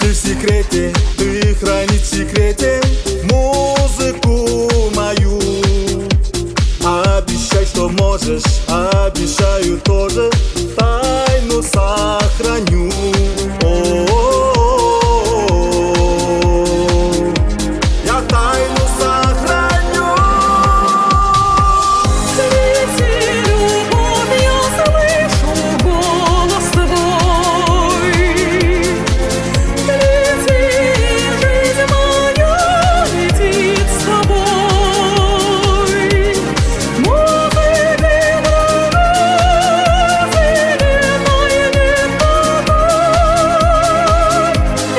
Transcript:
Ты в секрете, ты хранишь в секрете музыку мою. Обещай, что можешь, обещаю тоже, тайну сохраню.